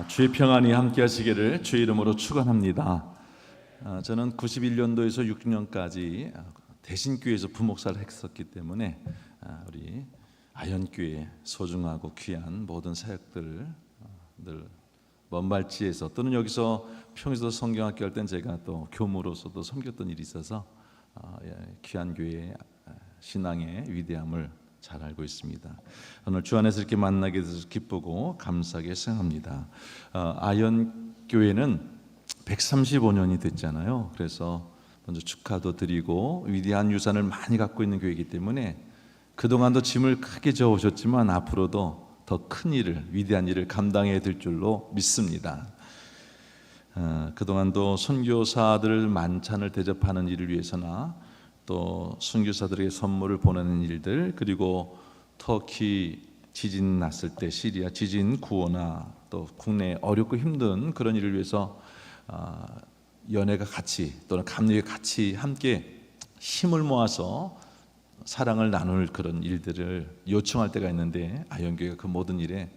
주의 평안이 함께 하시기를 주의 이름으로 축원합니다. 저는 91년도에서 6년까지 대신교회에서 부목사를 했었기 때문에 우리 아현교회 소중하고 귀한 모든 사역들을 늘 먼발치에서 또는 여기서 평에서 성경학교 할 땐 제가 또 교무로서도 섬겼던 일이 있어서 귀한 교회의 신앙의 위대함을 잘 알고 있습니다. 오늘 주 안에서 이렇게 만나게 돼서 기쁘고 감사하게 생각합니다. 아현교회는 135년이 됐잖아요. 그래서 먼저 축하도 드리고 위대한 유산을 많이 갖고 있는 교회이기 때문에 그동안도 짐을 크게 져오셨지만 앞으로도 더 큰 일을, 위대한 일을 감당해야 될 줄로 믿습니다. 그동안도 선교사들 만찬을 대접하는 일을 위해서나 또 선교사들에게 선물을 보내는 일들, 그리고 터키 지진 났을 때 시리아 지진 구호나 또 국내 어렵고 힘든 그런 일을 위해서 연회가 같이 또는 감리가 같이 함께 힘을 모아서 사랑을 나눌 그런 일들을 요청할 때가 있는데 아현교회가 그 모든 일에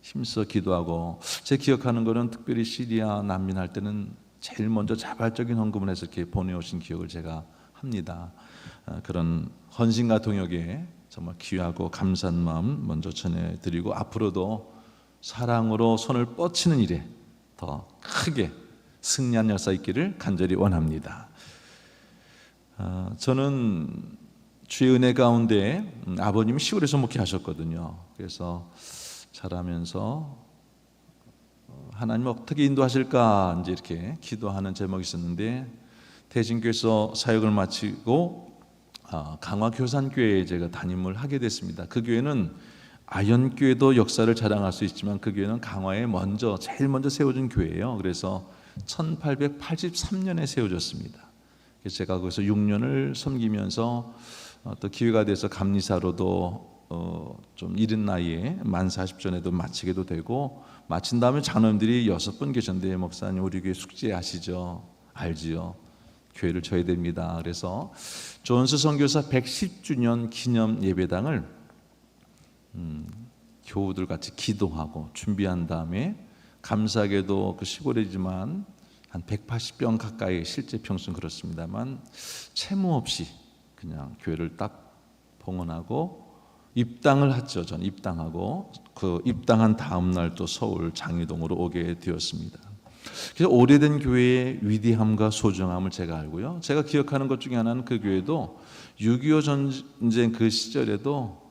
힘써 기도하고, 제 기억하는 거는 특별히 시리아 난민 할 때는 제일 먼저 자발적인 헌금을 해서 이렇게 보내오신 기억을 제가 합니다. 그런 헌신과 동역에 정말 귀하고 감사한 마음 먼저 전해드리고, 앞으로도 사랑으로 손을 뻗치는 일에 더 크게 승리한 역사 있기를 간절히 원합니다. 저는 주의 은혜 가운데 아버님이 시골에서 목회하셨거든요. 그래서 자라면서 하나님 어떻게 인도하실까 이제 이렇게 기도하는 제목이 있었는데, 대신교회에서 사역을 마치고 강화 교산교회에 제가 담임을 하게 됐습니다. 그 교회는 아현교회도 역사를 자랑할 수 있지만 그 교회는 강화에 제일 먼저 세워진 교회예요. 그래서 1883년에 세워졌습니다. 그래서 제가 거기서 6년을 섬기면서 또 기회가 돼서 감리사로도 좀 이른 나이에 만 40전에도 마치게도 되고, 마친 다음에 자녀님들이 6분 계셨는데, 목사님 우리 교회 숙제하시죠? 알지요? 교회를 져야 됩니다. 그래서 존스 선교사 110주년 기념 예배당을 교우들 같이 기도하고 준비한 다음에, 감사하게도 그 시골이지만 한 180병 가까이, 실제 평수는 그렇습니다만 채무 없이 그냥 교회를 딱 봉헌하고 입당을 했죠. 전 입당하고 그 입당한 다음 날 또 서울 장위동으로 오게 되었습니다. 그래서 오래된 교회의 위대함과 소중함을 제가 알고요. 제가 기억하는 것 중에 하나는 그 교회도 6.25 전쟁 그 시절에도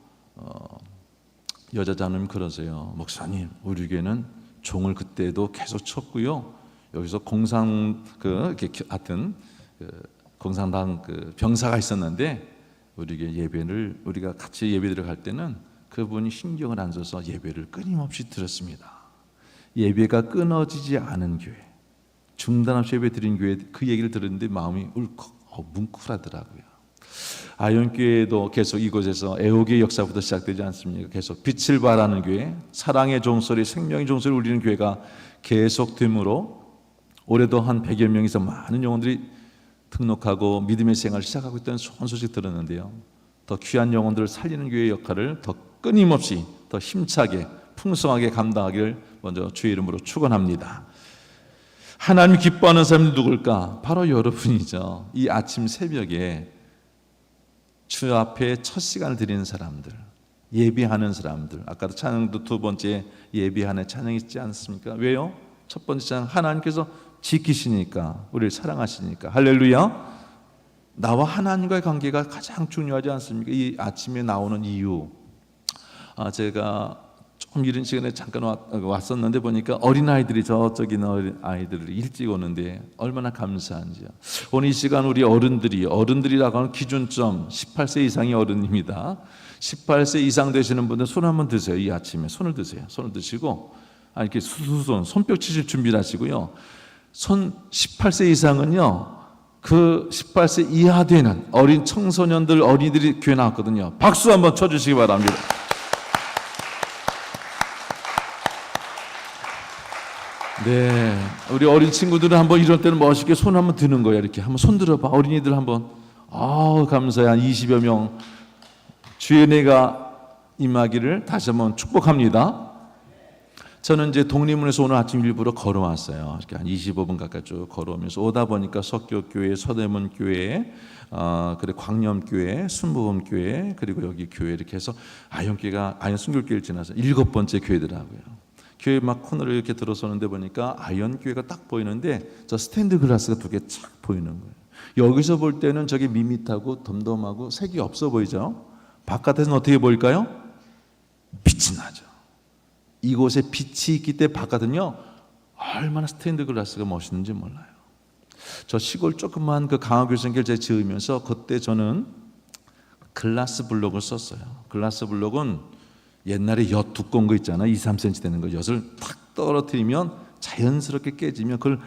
여자 자녀님 그러세요. 목사님, 우리 교회는 종을 그때도 계속 쳤고요. 여기서 공산당 병사가 있었는데 우리 교회 예배를 우리가 같이 예배 들어갈 때는 그분이 신경을 안 써서 예배를 끊임없이 들었습니다. 예배가 끊어지지 않은 교회, 중단 없이 예배 드린 교회, 그 얘기를 들었는데 마음이 뭉클하더라고요. 아현교회도 계속 이곳에서 애호교의 역사부터 시작되지 않습니까? 계속 빛을 발하는 교회, 사랑의 종소리, 생명의 종소리 울리는 교회가 계속되므로 올해도 한 100여 명에서 많은 영혼들이 등록하고 믿음의 생활을 시작하고 있다는 좋은 소식 들었는데요. 더 귀한 영혼들을 살리는 교회의 역할을 더 끊임없이, 더 힘차게, 풍성하게 감당하기를 먼저 주의 이름으로 축원합니다. 하나님이 기뻐하는 사람이 누굴까? 바로 여러분이죠. 이 아침 새벽에 주 앞에 첫 시간을 드리는 사람들, 예배하는 사람들. 아까도 찬양도 두 번째 예배하는 찬양이 있지 않습니까? 왜요? 첫 번째 찬양, 하나님께서 지키시니까, 우리를 사랑하시니까. 할렐루야. 나와 하나님과의 관계가 가장 중요하지 않습니까? 이 아침에 나오는 이유, 제가 조금 이른 시간에 잠깐 왔었는데 보니까 어린아이들이, 저쪽에 있는 어린아이들이 일찍 오는데 얼마나 감사한지요. 오늘 이 시간 우리 어른들이라고 하는 기준점 18세 이상의 어른입니다. 18세 이상 되시는 분들 손 한번 드세요. 이 아침에 손을 드세요. 손을 드시고 이렇게 손뼉 치실 준비를 하시고요. 18세 이상은요, 그 18세 이하 되는 어린 청소년들, 어린이들이 교회 나왔거든요. 박수 한번 쳐주시기 바랍니다. 네, 우리 어린 친구들은 한번 이럴 때는 멋있게 손 한번 드는 거예요. 이렇게 한번 손 들어봐. 어린이들 한번. 감사해. 한 20여 명 주의 은혜가 임하기를 다시 한번 축복합니다. 저는 이제 독립문에서 오늘 아침 일부러 걸어왔어요. 이렇게 한 25분 가까이 쭉 걸어오면서 오다 보니까 석교교회, 서대문교회, 그리고 광염교회, 순복음교회, 그리고 여기 교회 이렇게 해서 아현교회가 아현 순교교회를 지나서 7번째 교회더라고요. 교회 막 코너를 이렇게 들어서는데 보니까 아현교회가 딱 보이는데 저 스탠드 글라스가 2개 착 보이는 거예요. 여기서 볼 때는 저게 밋밋하고 덤덤하고 색이 없어 보이죠. 바깥에서는 어떻게 보일까요? 빛이 나죠. 이곳에 빛이 있기 때문에 바깥은요 얼마나 스테인드 글라스가 멋있는지 몰라요. 저 시골 조그만 그 강화교선길 제가 지으면서 그때 저는 글라스 블록을 썼어요. 글라스 블록은 옛날에 엿 두꺼운 거 있잖아요. 2, 3cm 되는 거 엿을 탁 떨어뜨리면 자연스럽게 깨지면 그걸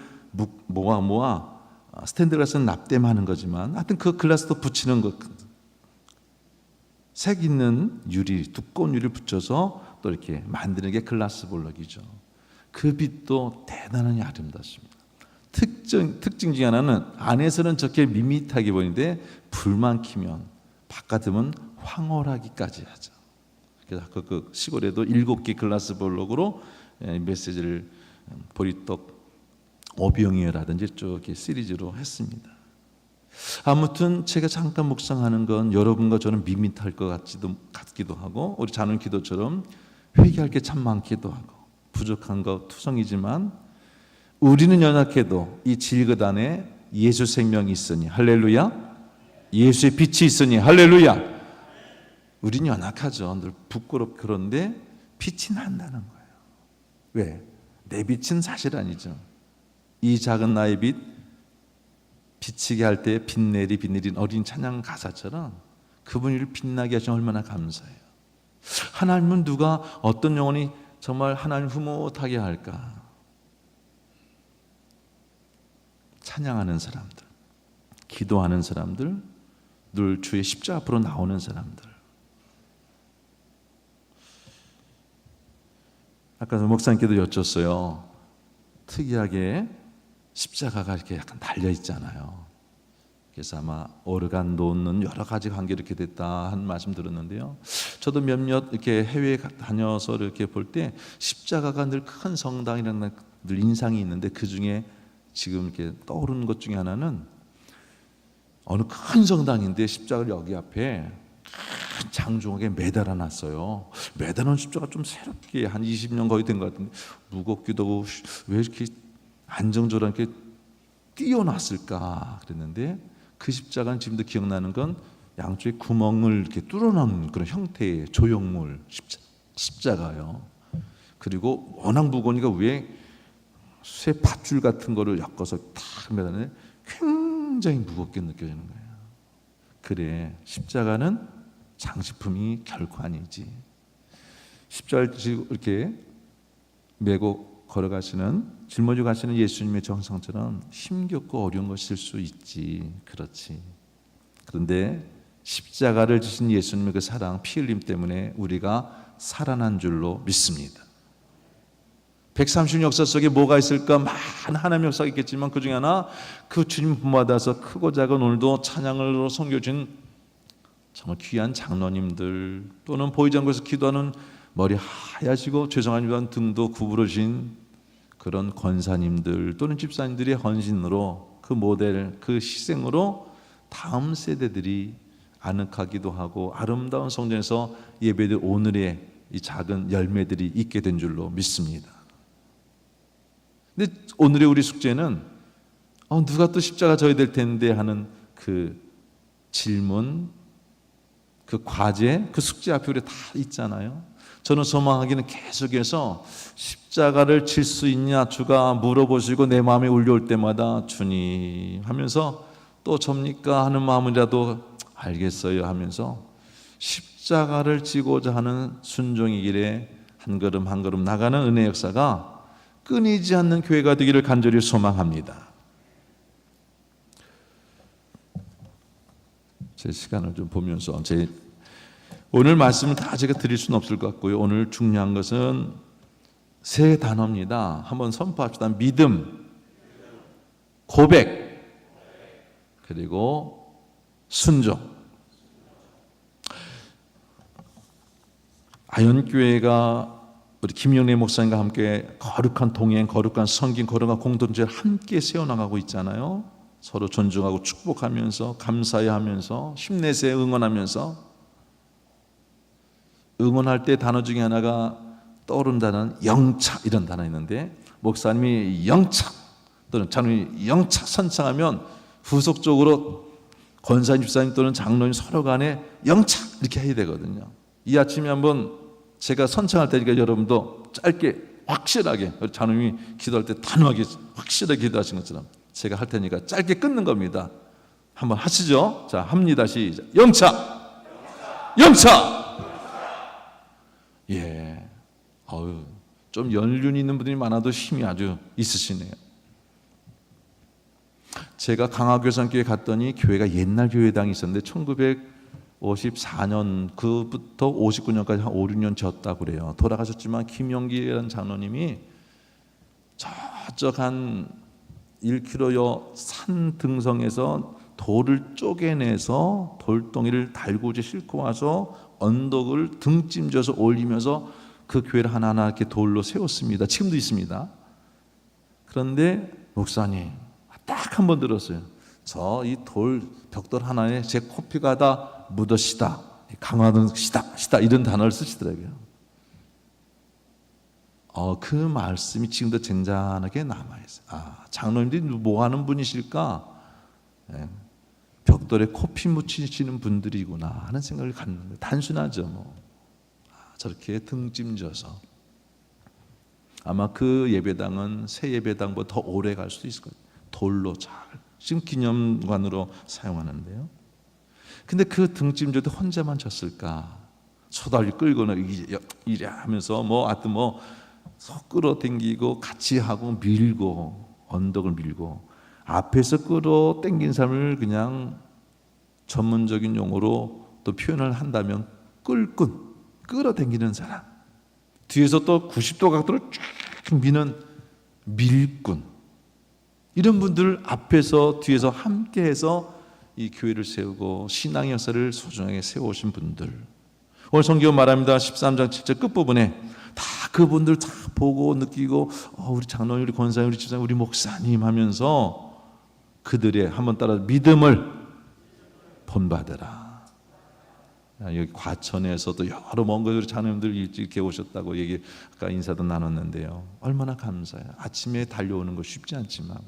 모아 스테인드 글라스는 납땜하는 거지만 하여튼 그 글라스도 붙이는 거, 색 있는 유리, 두꺼운 유리를 붙여서 또 이렇게 만드는 게 글라스 블록이죠. 그 빛도 대단히 아름답습니다. 특징 중에 하나는 안에서는 저렇게 밋밋하게 보이는데 불만 켜면 바깥은 황홀하기까지 하죠. 그래서 그 시골에도 7개 글라스 블록으로 메시지를 보리떡 오병이어라든지 쭉 이렇게 시리즈로 했습니다. 아무튼 제가 잠깐 묵상하는 건 여러분과 저는 밋밋할 것 같기도 하고 우리 자는 기도처럼 회개할 게 참 많기도 하고 부족한 거 투성이지만 우리는 연약해도 이 질것 안에 예수 생명이 있으니 할렐루야, 예수의 빛이 있으니 할렐루야. 우리는 연약하죠. 늘 부끄럽고 그런데 빛이 난다는 거예요. 왜? 내 빛은 사실 아니죠. 이 작은 나의 빛 비치게 할 때 빛내린 어린 찬양 가사처럼 그분을 빛나게 하시면 얼마나 감사해요. 하나님은 누가 어떤 영혼이 정말 하나님 흐뭇하게 할까? 찬양하는 사람들, 기도하는 사람들, 늘 주의 십자 앞으로 나오는 사람들. 아까 목사님께도 여쭸어요. 특이하게 십자가가 이렇게 약간 달려 있잖아요. 그래서 아마 오르간 놓는 여러 가지 관계 이렇게 됐다 한 말씀 들었는데요. 저도 몇몇 이렇게 해외에 다녀서 이렇게 볼 때 십자가가 늘 큰 성당이라는 늘 인상이 있는데 그 중에 지금 이렇게 떠오르는 것 중에 하나는 어느 큰 성당인데 십자가를 여기 앞에 장중하게 매달아 놨어요. 매달아 놓은 십자가 좀 새롭게 한 20년 거의 된 것 같은데 무겁기도 하고 왜 이렇게 안정적으로 이렇게 띄워놨을까 그랬는데 그 십자가는 지금도 기억나는 건 양쪽에 구멍을 이렇게 뚫어놓은 그런 형태의 조형물 십자가요. 그리고 워낙 무거우니까 위에 쇠 밧줄 같은 거를 엮어서 탁 매달았는데 굉장히 무겁게 느껴지는 거예요. 그래, 십자가는 장식품이 결코 아니지. 십자가를 이렇게 메고 걸어가시는 짊어지고 가시는 예수님의 정성처럼 힘겹고 어려운 것일 수 있지. 그렇지. 그런데 십자가를 지신 예수님의 그 사랑, 피 흘림 때문에 우리가 살아난 줄로 믿습니다. 130년 역사 속에 뭐가 있을까? 많은 하나님의 역사가 있겠지만 그 중에 하나, 그 주님 본받아서 크고 작은 오늘도 찬양으로 섬겨진 정말 귀한 장로님들, 또는 보이장구에서 기도하는 머리 하얗시고 죄송합니다 등도 구부러진 그런 권사님들 또는 집사님들의 헌신으로, 그 모델, 그 희생으로 다음 세대들이 아늑하기도 하고 아름다운 성전에서 예배될 오늘의 이 작은 열매들이 있게 된 줄로 믿습니다. 근데 오늘의 우리 숙제는 누가 또 십자가 져야 될 텐데 하는 그 질문, 그 과제, 그 숙제 앞에 우리 다 있잖아요. 저는 소망하기는 계속해서 십자가를 질 수 있냐 주가 물어보시고 내 마음에 울려올 때마다 주님 하면서 또 접니까 하는 마음이라도 알겠어요 하면서 십자가를 지고자 하는 순종의 길에 한 걸음 한 걸음 나가는 은혜 역사가 끊이지 않는 교회가 되기를 간절히 소망합니다. 제 시간을 좀 보면서 오늘 말씀을 다 제가 드릴 수는 없을 것 같고요. 오늘 중요한 것은 세 단어입니다. 한번 선포합시다. 믿음, 고백, 그리고 순종. 아현교회가 우리 김영래 목사님과 함께 거룩한 동행, 거룩한 성긴, 거룩한 공동체를 함께 세워나가고 있잖아요. 서로 존중하고 축복하면서 감사해 하면서 힘내세요 응원하면서. 응원할 때 단어 중에 하나가 떠오른 단어는 영차 이런 단어 있는데, 목사님이 영차 또는 장로님이 영차 선창하면 후속적으로 권사님, 집사님 또는 장로님 서로 간에 영차 이렇게 해야 되거든요. 이 아침에 한번 제가 선창할 테니까 여러분도 짧게 확실하게, 장로님이 기도할 때 단호하게 확실하게 기도하신 것처럼 제가 할 테니까 짧게 끊는 겁니다. 한번 하시죠. 자, 합니다. 시작. 영차, 영차. 예, 좀 연륜이 있는 분들이 많아도 힘이 아주 있으시네요. 제가 강화교산교회 갔더니 교회가 옛날 교회당이 있었는데 1954년 그부터 59년까지 한 5, 6년 졌다고 그래요. 돌아가셨지만 김용기라는 장로님이 저쪽 한 1km여 산 등성에서 돌을 쪼개내서 돌덩이를 달구지 싣고 와서 언덕을 등짐져서 올리면서 그 교회를 하나하나 이렇게 돌로 세웠습니다. 지금도 있습니다. 그런데 목사님 딱 한 번 들었어요. 저 이 돌 벽돌 하나에 제 코피가 다 묻었시다, 강화는 시다 이런 단어를 쓰시더라고요. 그 말씀이 지금도 쟁잔하게 남아있어요. 장로님들이 뭐 하는 분이실까? 벽돌에 코피 묻히시는 분들이구나 하는 생각을 갖는데, 단순하죠. 저렇게 등짐져서 아마 그 예배당은 새 예배당보다 더 오래 갈 수도 있을 거예요. 돌로 잘 지금 기념관으로 사용하는데요. 근데 그 등짐져도 혼자만 졌을까? 소달리 끌거나 이래 하면서 하여튼 끌어당기고 같이 하고 밀고 언덕을 밀고, 앞에서 끌어당긴 사람을 그냥 전문적인 용어로 또 표현을 한다면 끌꾼, 끌어당기는 사람, 뒤에서 또 90도 각도를 쫙 미는 밀꾼, 이런 분들 앞에서 뒤에서 함께해서 이 교회를 세우고 신앙의 역사를 소중하게 세워오신 분들, 오늘 성경 말합니다. 13장 7절 끝부분에 다 그분들 다 보고 느끼고 우리 장로님, 우리 권사님, 우리 집사님, 우리 목사님 하면서 그들의 한번 따라 믿음을 본받으라. 여기 과천에서도 여러 먼 곳으로 장로님들 일찍 오셨다고 아까 인사도 나눴는데요. 얼마나 감사해요. 아침에 달려오는 거 쉽지 않지만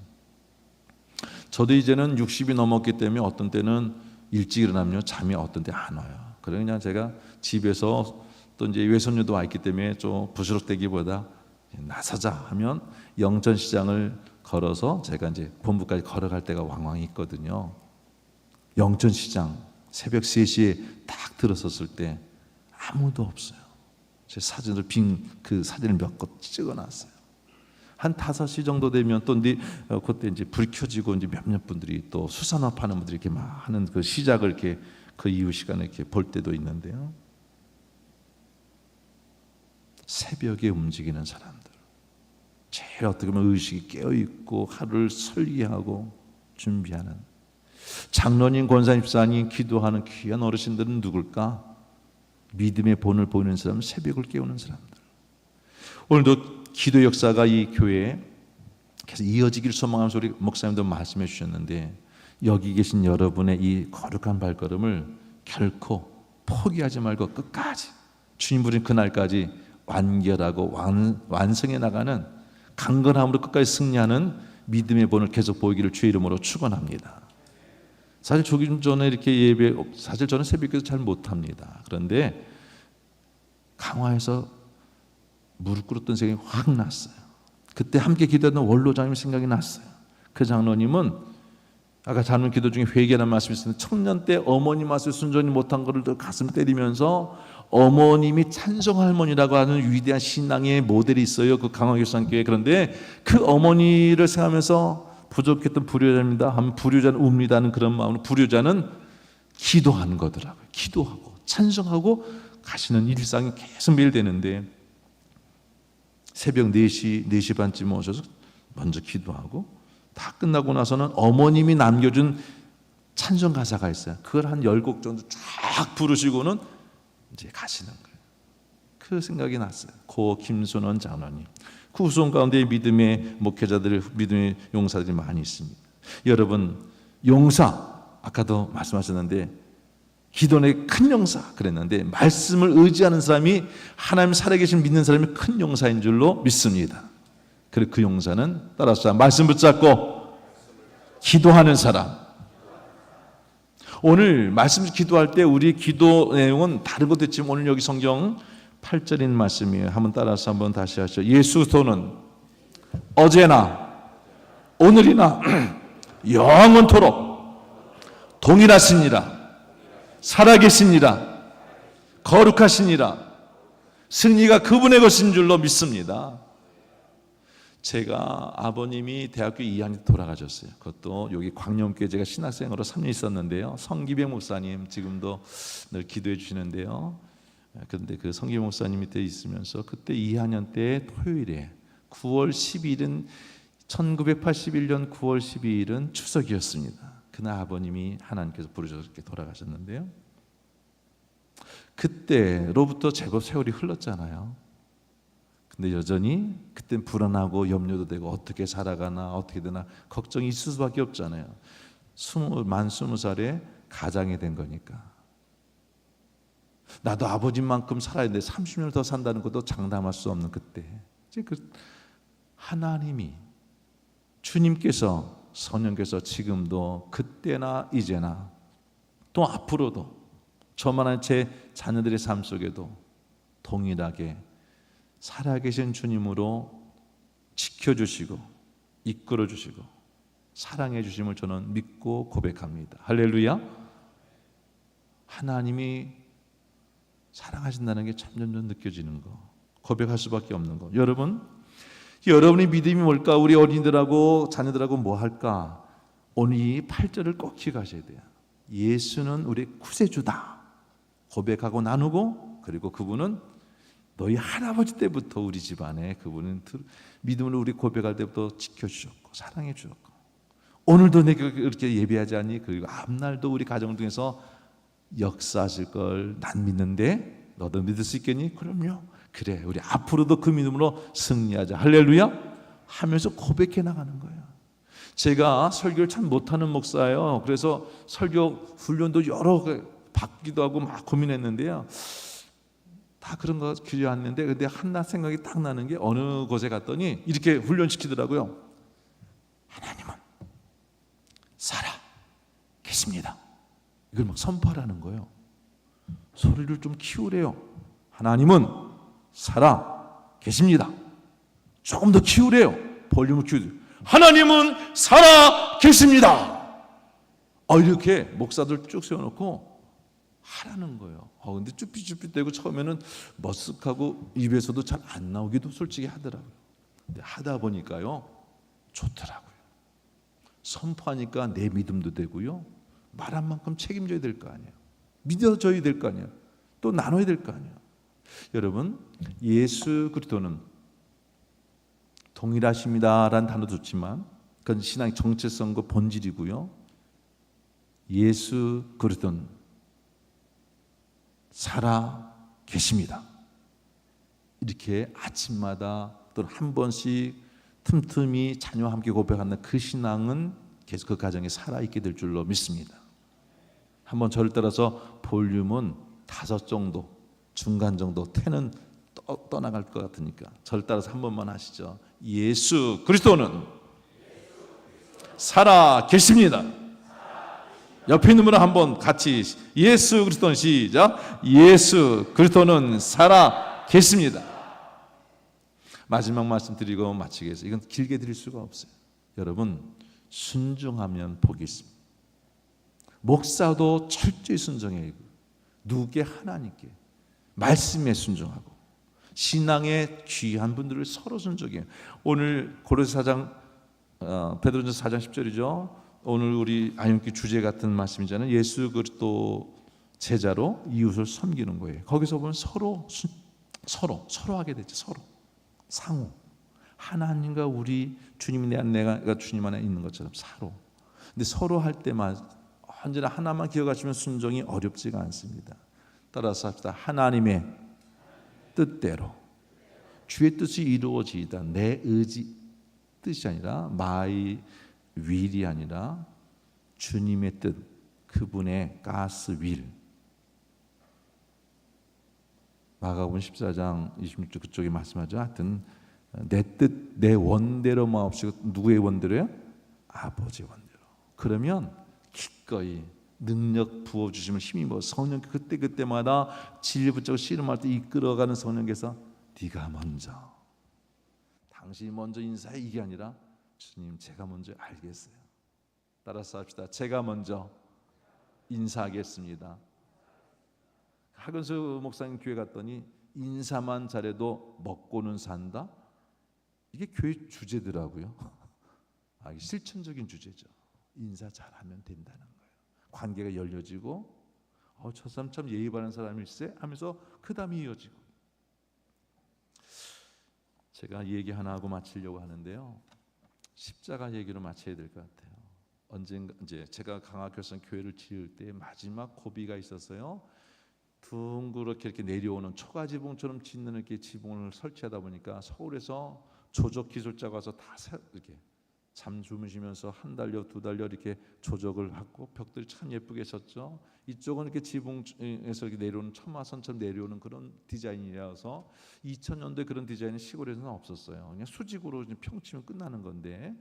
저도 이제는 60이 넘었기 때문에 어떤 때는 일찍 일어나면 잠이 어떤 때 안 와요. 그래서 그냥 제가 집에서 또 이제 외손녀도 와 있기 때문에 좀 부스럭대기보다 나서자 하면 영천시장을 걸어서 제가 이제 본부까지 걸어갈 때가 왕왕 있거든요. 영천시장 새벽 3시에 딱 들어섰을 때 아무도 없어요. 제 사진을 그 사진을 몇 컷 찍어놨어요. 한 5시 정도 되면 또 그때 이제 불이 켜지고 이제 몇몇 분들이 또 수산업 하는 분들이 이렇게 막 하는 그 시작을 이렇게 그 이후 시간에 이렇게 볼 때도 있는데요. 새벽에 움직이는 사람들, 제일 어떻게 보면 의식이 깨어 있고 하루를 설계하고 준비하는 장로님, 권사님, 집사님, 기도하는 귀한 어르신들은 누굴까? 믿음의 본을 보이는 사람, 새벽을 깨우는 사람들. 오늘도 기도 역사가 이 교회에 계속 이어지기를 소망하면서 우리 목사님도 말씀해 주셨는데, 여기 계신 여러분의 이 거룩한 발걸음을 결코 포기하지 말고 끝까지 주님 부르신 그날까지 완결하고 완성해 나가는 강건함으로 끝까지 승리하는 믿음의 본을 계속 보이기를 주의 이름으로 축원합니다. 사실 조금 전에 이렇게 사실 저는 새벽기도 잘 못합니다. 그런데 강화에서 무릎 꿇었던 생각이 확 났어요. 그때 함께 기도했던 원로장님 생각이 났어요. 그 장로님은 아까 장로님 기도 중에 회개라는 말씀이 있었는데, 청년 때 어머니 맛을 순전히 못한 것을 가슴 때리면서 어머님이 찬송 할머니라고 하는 위대한 신앙의 모델이 있어요. 그 강화교산교회. 그런데 그 어머니를 생각하면서 부족했던 불효자입니다 하면 불효자는 웁니다는 그런 마음으로, 불효자는 기도하는 거더라고요. 기도하고 찬송하고 가시는 일상이 계속 매일 되는데, 새벽 4시 반쯤 오셔서 먼저 기도하고 다 끝나고 나서는 어머님이 남겨준 찬송 가사가 있어요. 그걸 한 10곡 정도 쫙 부르시고는 이제 가시는 거예요. 그 생각이 났어요. 고 김순원 장로님. 그 후손 가운데 믿음의 목회자들, 믿음의 용사들이 많이 있습니다. 여러분, 용사 아까도 말씀하셨는데 기도의 큰 용사 그랬는데 말씀을 의지하는 사람이 하나님 살아계신 믿는 사람이 큰 용사인 줄로 믿습니다. 그리고 그 용사는 따라서 말씀 붙잡고 기도하는 사람. 오늘 말씀 기도할 때 우리 기도 내용은 다른 것도 있지만 오늘 여기 성경 8절인 말씀이에요. 한번 따라서 한번 다시 하시죠. 예수 그리스도는 어제나 오늘이나 영원토록 동일하시니라. 살아계시니라. 거룩하시니라. 승리가 그분의 것인 줄로 믿습니다. 제가 아버님이 대학교 2학년 돌아가셨어요. 그것도 여기 광명교회 제가 신학생으로 3년 있었는데요. 성기백 목사님 지금도 늘 기도해 주시는데요. 그런데 그 성기백 목사님 밑에 있으면서 그때 2학년 때 토요일에 9월 10일은 1981년 9월 12일은 추석이었습니다. 그날 아버님이 하나님께서 부르셔서 이렇게 돌아가셨는데요. 그때로부터 제법 세월이 흘렀잖아요. 근데 여전히 그땐 불안하고 염려도 되고 어떻게 살아가나 어떻게 되나 걱정이 있을 수밖에 없잖아요. 만 20살에 가장이 된 거니까. 나도 아버지만큼 살아야 돼. 30년을 더 산다는 것도 장담할 수 없는 그때. 하나님이 주님께서 성령께서 지금도 그때나 이제나 또 앞으로도 저만한 제 자녀들의 삶 속에도 동일하게 살아계신 주님으로 지켜주시고 이끌어주시고 사랑해 주심을 저는 믿고 고백합니다. 할렐루야. 하나님이 사랑하신다는 게 점점점 느껴지는 거, 고백할 수밖에 없는 거. 여러분의 믿음이 뭘까? 우리 어린이들하고 자녀들하고 뭐 할까? 오늘 이 8절을 꼭 기억하셔야 돼요. 예수는 우리 구세주다 고백하고 나누고, 그리고 그분은 너희 할아버지 때부터 우리 집안에 그분은 믿음으로 우리 고백할 때부터 지켜주셨고 사랑해 주셨고, 오늘도 내가 그렇게 예배하지 않니? 그리고 앞날도 우리 가정 중에서 역사하실 걸 난 믿는데 너도 믿을 수 있겠니? 그럼요. 그래, 우리 앞으로도 그 믿음으로 승리하자. 할렐루야 하면서 고백해 나가는 거예요. 제가 설교를 참 못하는 목사예요. 그래서 설교 훈련도 여러 받기도 하고 막 고민했는데요. 다 그런 거 기대했는데, 근데 하나 생각이 딱 나는 게 어느 곳에 갔더니 이렇게 훈련시키더라고요. 하나님은 살아 계십니다. 이걸 막 선포하라는 거예요. 소리를 좀 키우래요. 하나님은 살아 계십니다. 조금 더 키우래요. 볼륨을 키우세요. 하나님은 살아 계십니다. 이렇게 목사들 쭉 세워놓고 하라는 거예요. 근데 쭈삣쭈삣대고 처음에는 머쓱하고 입에서도 잘 안 나오기도 솔직히 하더라고요. 근데 하다 보니까요 좋더라고요. 선포하니까 내 믿음도 되고요, 말한 만큼 책임져야 될 거 아니에요. 믿어줘야 될 거 아니에요. 또 나눠야 될 거 아니에요. 여러분, 예수 그리스도는 동일하십니다라는 단어도 좋지만 그건 신앙의 정체성과 본질이고요, 예수 그리스도는 살아 계십니다. 이렇게 아침마다 또는 한 번씩 틈틈이 자녀와 함께 고백하는 그 신앙은 계속 그 가정에 살아있게 될 줄로 믿습니다. 한번 저를 따라서 볼륨은 5 정도, 중간 정도, 태는 떠나갈 것 같으니까 저를 따라서 한 번만 하시죠. 예수 그리스도는 살아 계십니다. 옆에 있는 분은 한번 같이 예수 그리스도는, 시작. 예수 그리스도는 살아 계십니다. 마지막 말씀 드리고 마치겠습니다. 이건 길게 드릴 수가 없어요. 여러분, 순종하면 복이 있습니다. 목사도 철저히 순종해야, 누구께? 하나님께, 말씀에 순종하고 신앙의 귀한 분들을 서로 순종해요. 오늘 고린도서 4장 베드로전서 4장 10절이죠. 오늘 우리 아연기 주제 같은 말씀이잖아요. 예수 그리스도 제자로 이웃을 섬기는 거예요. 거기서 보면 서로 하게 되죠. 서로 상호, 하나님과 우리 주님이 내가 주님 안에 있는 것처럼 서로. 근데 서로 할 때만 언제나 하나만 기억하시면 순종이 어렵지가 않습니다. 따라서 합시다. 하나님의 뜻대로 주의 뜻이 이루어지이다. 내 의지 뜻이 아니라 my will이 아니라 주님의 뜻, 그분의 God's will. 마가복음 14장 26절 그쪽에 말씀하죠. 하여튼 내 뜻, 내 원대로 마옵시고 누구의 원대로요? 아버지 원대로. 그러면 기꺼이 능력 부어주심을 힘입어 성령 그때마다 진리 붙잡고 씨름할 때 이끌어가는 성령께서 네가 먼저, 당신이 먼저 인사해, 이게 아니라 주님 제가 먼저 알겠어요. 따라서 합시다. 제가 먼저 인사하겠습니다. 하근수 목사님 교회 갔더니 인사만 잘해도 먹고는 산다. 이게 교회 주제더라고요. 이게 실천적인 주제죠. 인사 잘하면 된다는 거예요. 관계가 열려지고 저 사람 참 예의 바른 사람일세 하면서 그 다음이 이어지고. 제가 얘기 하나 하고 마치려고 하는데요. 십자가 얘기로 마쳐야 될 것 같아요. 언젠가 이제 제가 강학교선 교회를 지을 때 마지막 고비가 있었어요. 둥그렇게 이렇게 내려오는 초가지붕처럼 짓는 이렇게 지붕을 설치하다 보니까 서울에서 조적 기술자가 와서 다 이렇게 잠 주무시면서 한 달여 두 달여 이렇게 조적을 하고 벽들이 참 예쁘게 섰죠. 이쪽은 이렇게 지붕에서 이렇게 내려오는 천마선처럼 내려오는 그런 디자인이라서 2000년대 그런 디자인은 시골에서는 없었어요. 그냥 수직으로 평치면 끝나는 건데,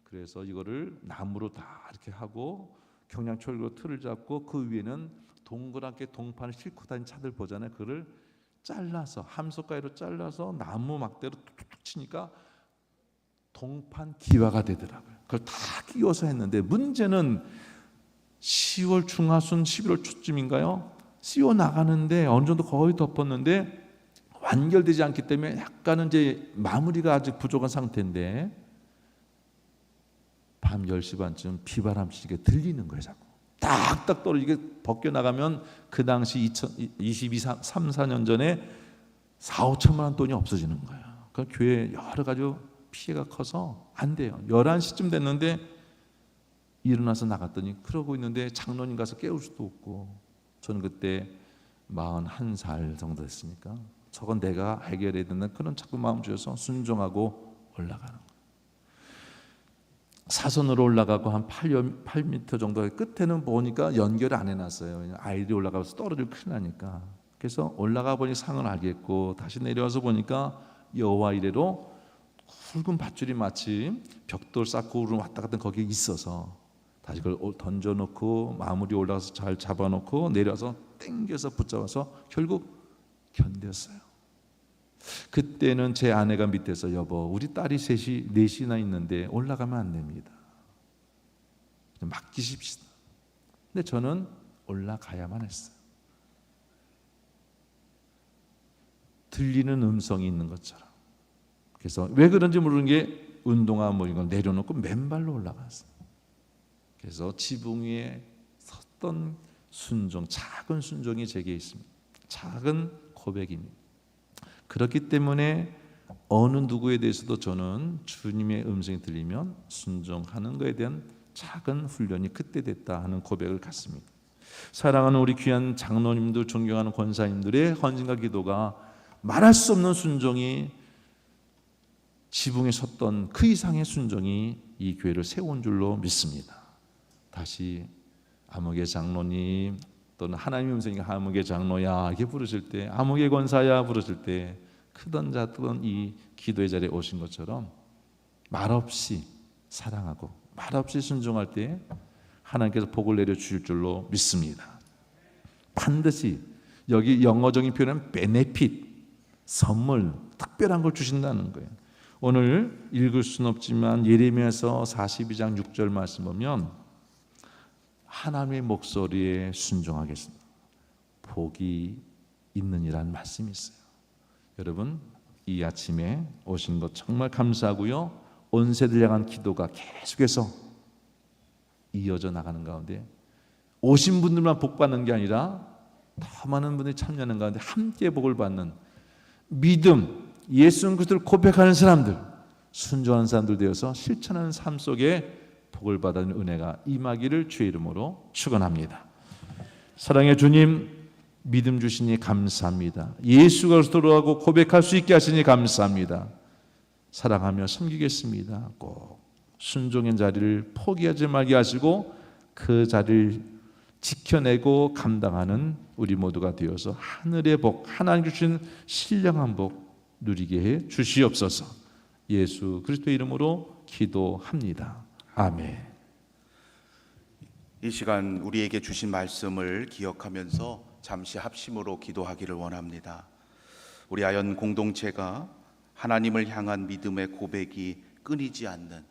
그래서 이거를 나무로 다 이렇게 하고 경량철로 틀을 잡고 그 위에는 동그랗게 동판을 싣고 다니는 차들 보잖아요. 그걸 잘라서 함석가위로 잘라서 나무 막대로 툭툭 치니까 동판 기와가 되더라고요. 그걸 다 끼워서 했는데 문제는 10월 중하순 11월 초쯤인가요? 씌워 나가는데 어느 정도 거의 덮었는데 완결되지 않기 때문에 약간은 이제 마무리가 아직 부족한 상태인데 밤 10시 반쯤 비바람 치게 들리는 거예요. 자꾸 딱딱 떨어지게 벗겨 나가면 그 당시 2022, 3, 4년 전에 4, 5천만 원 돈이 없어지는 거예요. 그 교회 여러 가지 피해가 커서 안 돼요. 11시쯤 됐는데 일어나서 나갔더니 그러고 있는데 장로님 가서 깨울 수도 없고, 저는 그때 41살 정도 됐으니까 저건 내가 해결해야 된다는 그런 자꾸 마음 주셔서 순종하고 올라가는 거예요. 사선으로 올라가고 한 8m 정도 끝에는 보니까 연결을 안 해놨어요. 아이들이 올라가서 떨어지면 큰일 나니까. 그래서 올라가 보니 상을 알겠고 다시 내려와서 보니까 여호와 이래로 굵은 밧줄이 마치 벽돌 쌓고 왔다 갔다 거기에 있어서 다시 그걸 던져놓고 마무리 올라가서 잘 잡아놓고 내려와서 당겨서 붙잡아서 결국 견뎠어요. 그때는 제 아내가 밑에서 여보 우리 딸이 넷이나 있는데 올라가면 안 됩니다. 맡기십시다. 근데 저는 올라가야만 했어요. 들리는 음성이 있는 것처럼. 그래서 왜 그런지 모르는 게 운동화 뭐 이걸 내려놓고 맨발로 올라갔어요. 그래서 지붕 위에 섰던 순종, 작은 순종이 제게 있습니다. 작은 고백입니다. 그렇기 때문에 어느 누구에 대해서도 저는 주님의 음성이 들리면 순종하는 것에 대한 작은 훈련이 그때 됐다 하는 고백을 갖습니다. 사랑하는 우리 귀한 장로님들, 존경하는 권사님들의 헌신과 기도가 말할 수 없는 순종이, 지붕에 섰던 그 이상의 순종이 이 교회를 세운 줄로 믿습니다. 다시 아무개 장로님 또는 하나님의 음성이 아무개 장로야 이렇게 부르실 때, 아무개 권사야 부르실 때 크던 작던 이 기도의 자리에 오신 것처럼 말없이 사랑하고 말없이 순종할 때 하나님께서 복을 내려주실 줄로 믿습니다. 반드시 여기 영어적인 표현은 베네핏, 선물, 특별한 걸 주신다는 거예요. 오늘 읽을 수는 없지만 예레미야서 42장 6절 말씀 보면 하나님의 목소리에 순종하겠습니다. 복이 있느니라는 말씀이 있어요. 여러분 이 아침에 오신 것 정말 감사하고요. 온 세대를 향한 기도가 계속해서 이어져 나가는 가운데 오신 분들만 복 받는 게 아니라 더 많은 분들이 참여하는 가운데 함께 복을 받는 믿음, 예수 그리스도를 고백하는 사람들, 순종하는 사람들 되어서 실천하는 삶 속에 복을 받는 은혜가 임하기를 주의 이름으로 축원합니다. 사랑의 주님, 믿음 주시니 감사합니다. 예수가 돌아가고 고백할 수 있게 하시니 감사합니다. 사랑하며 섬기겠습니다. 꼭 순종의 자리를 포기하지 말게 하시고 그 자리를 지켜내고 감당하는 우리 모두가 되어서 하늘의 복, 하나님 주신 신령한 복 누리게 해 주시옵소서. 예수 그리스도의 이름으로 기도합니다. 아멘. 이 시간 우리에게 주신 말씀을 기억하면서 잠시 합심으로 기도하기를 원합니다. 우리 아연 공동체가 하나님을 향한 믿음의 고백이 끊이지 않는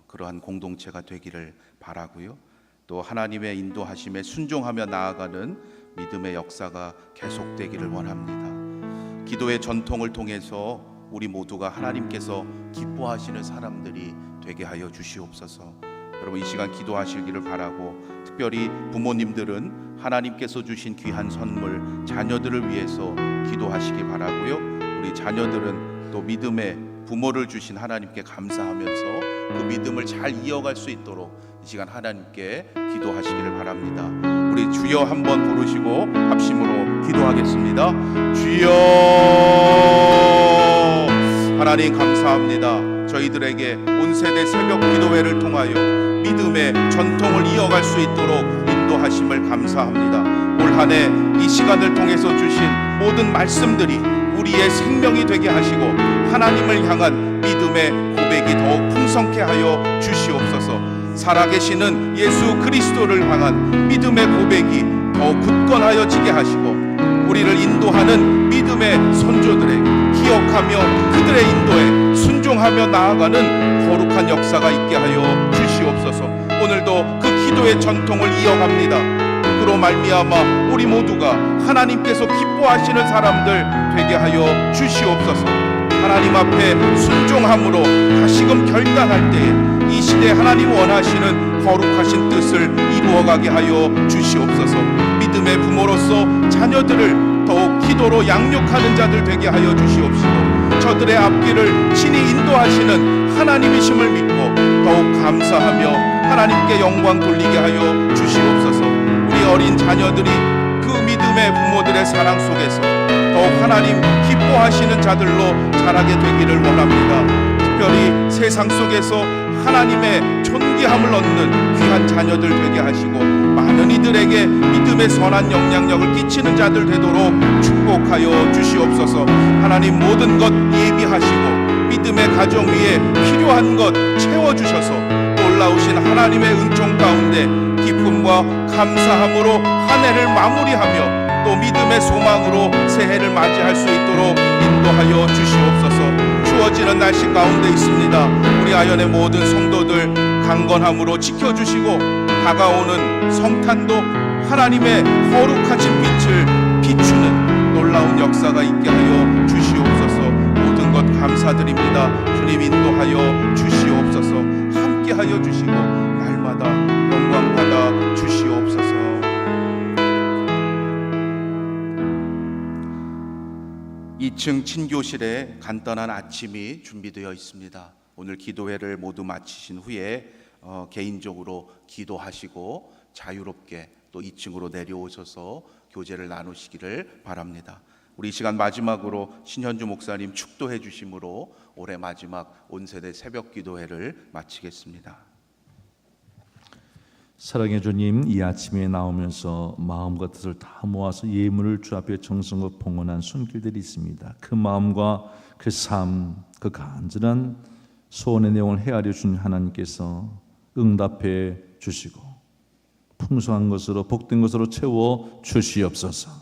그러한 공동체가 되기를 바라고요. 또 하나님의 인도하심에 순종하며 나아가는 믿음의 역사가 계속되기를 원합니다. 기도의 전통을 통해서 우리 모두가 하나님께서 기뻐하시는 사람들이 되게 하여 주시옵소서. 여러분 이 시간 기도하시기를 바라고, 특별히 부모님들은 하나님께서 주신 귀한 선물 자녀들을 위해서 기도하시기 바라고요. 우리 자녀들은 또 믿음의 부모를 주신 하나님께 감사하면서 그 믿음을 잘 이어갈 수 있도록 이 시간 하나님께 기도하시기를 바랍니다. 우리 주여 한번 부르시고 합심으로 기도하겠습니다. 주여. 하나님 감사합니다. 저희들에게 온 세대 새벽 기도회를 통하여 믿음의 전통을 이어갈 수 있도록 인도하심을 감사합니다. 올 한 해 이 시간을 통해서 주신 모든 말씀들이 우리의 생명이 되게 하시고 하나님을 향한 믿음의 고백이 더욱 풍성케 하여 주시옵소서. 살아계시는 예수 그리스도를 향한 믿음의 고백이 더욱 굳건하여지게 하시고 우리를 인도하는 믿음의 선조들의 기억하며 그들의 인도에 순종하며 나아가는 거룩한 역사가 있게 하여 주시옵소서. 오늘도 그 기도의 전통을 이어갑니다. 그로 말미암아 우리 모두가 하나님께서 기뻐하시는 사람들 되게 하여 주시옵소서. 하나님 앞에 순종함으로 다시금 결단할 때에 이 시대에 하나님 원하시는 거룩하신 뜻을 이루어가게 하여 주시옵소서. 믿음의 부모로서 자녀들을 더욱 기도로 양육하는 자들 되게 하여 주시옵시고 저들의 앞길을 친히 인도하시는 하나님이심을 믿고 더욱 감사하며 하나님께 영광 돌리게 하여 주시옵소서. 우리 어린 자녀들이 그 믿음의 부모들의 사랑 속에서 더욱 하나님 기뻐하시는 자들로 자라게 되기를 원합니다. 특별히 세상 속에서 하나님의 존귀함을 얻는 귀한 자녀들 되게 하시고 많은 이들에게 믿음의 선한 영향력을 끼치는 자들 되도록 축복하여 주시옵소서. 하나님 모든 것 예비하시고 믿음의 가정 위에 필요한 것 채워주셔서 놀라우신 하나님의 은총 가운데 기쁨과 감사함으로 한 해를 마무리하며 또 믿음의 소망으로 새해를 맞이할 수 있도록 인도하여 주시옵소서. 추워지는 날씨 가운데 있습니다. 우리 아연의 모든 성도들 강건함으로 지켜주시고 다가오는 성탄도 하나님의 거룩하신 빛을 비추는 놀라운 역사가 있게 하여 주시옵소서. 모든 것 감사드립니다. 주님 인도하여 주시옵소서. 함께 하여 주시고 날마다 영광 받아 주시옵소서. 이 2층 친교실에 간단한 아침이 준비되어 있습니다. 오늘 기도회를 모두 마치신 후에 개인적으로 기도하시고 자유롭게 또 2층으로 내려오셔서 교제를 나누시기를 바랍니다. 우리 이 시간 마지막으로 신현주 목사님 축도해 주심으로 올해 마지막 온세대 새벽 기도회를 마치겠습니다. 사랑해 주님, 이 아침에 나오면서 마음과 뜻을 다 모아서 예물을 주 앞에 정성껏 봉헌한 손길들이 있습니다. 그 마음과 그 삶, 그 간절한 소원의 내용을 헤아려 준 하나님께서 응답해 주시고 풍성한 것으로 복된 것으로 채워 주시옵소서.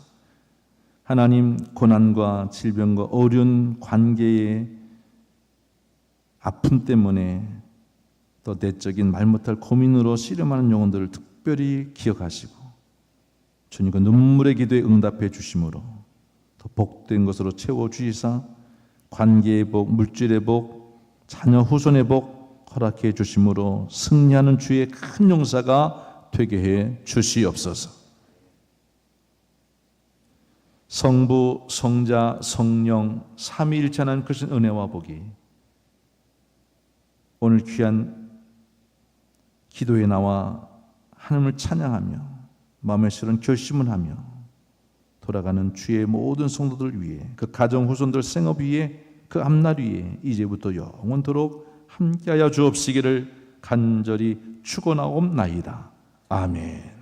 하나님, 고난과 질병과 어려운 관계의 아픔 때문에 또 내적인 말 못할 고민으로 씨름하는 영혼들을 특별히 기억하시고 주님 그 눈물의 기도에 응답해 주심으로 더 복된 것으로 채워 주시사 관계의 복, 물질의 복, 자녀 후손의 복 허락해 주심으로 승리하는 주의 큰 용사가 되게 해 주시옵소서. 성부, 성자, 성령 삼위일체하는 그 은혜와 복이 오늘 귀한 기도에 나와 하나님을 찬양하며 마음의 실은 결심을 하며 돌아가는 주의 모든 성도들 위해, 그 가정 후손들 생업 위에, 그 앞날 위에 이제부터 영원토록 함께하여 주옵시기를 간절히 축원하옵나이다. 아멘.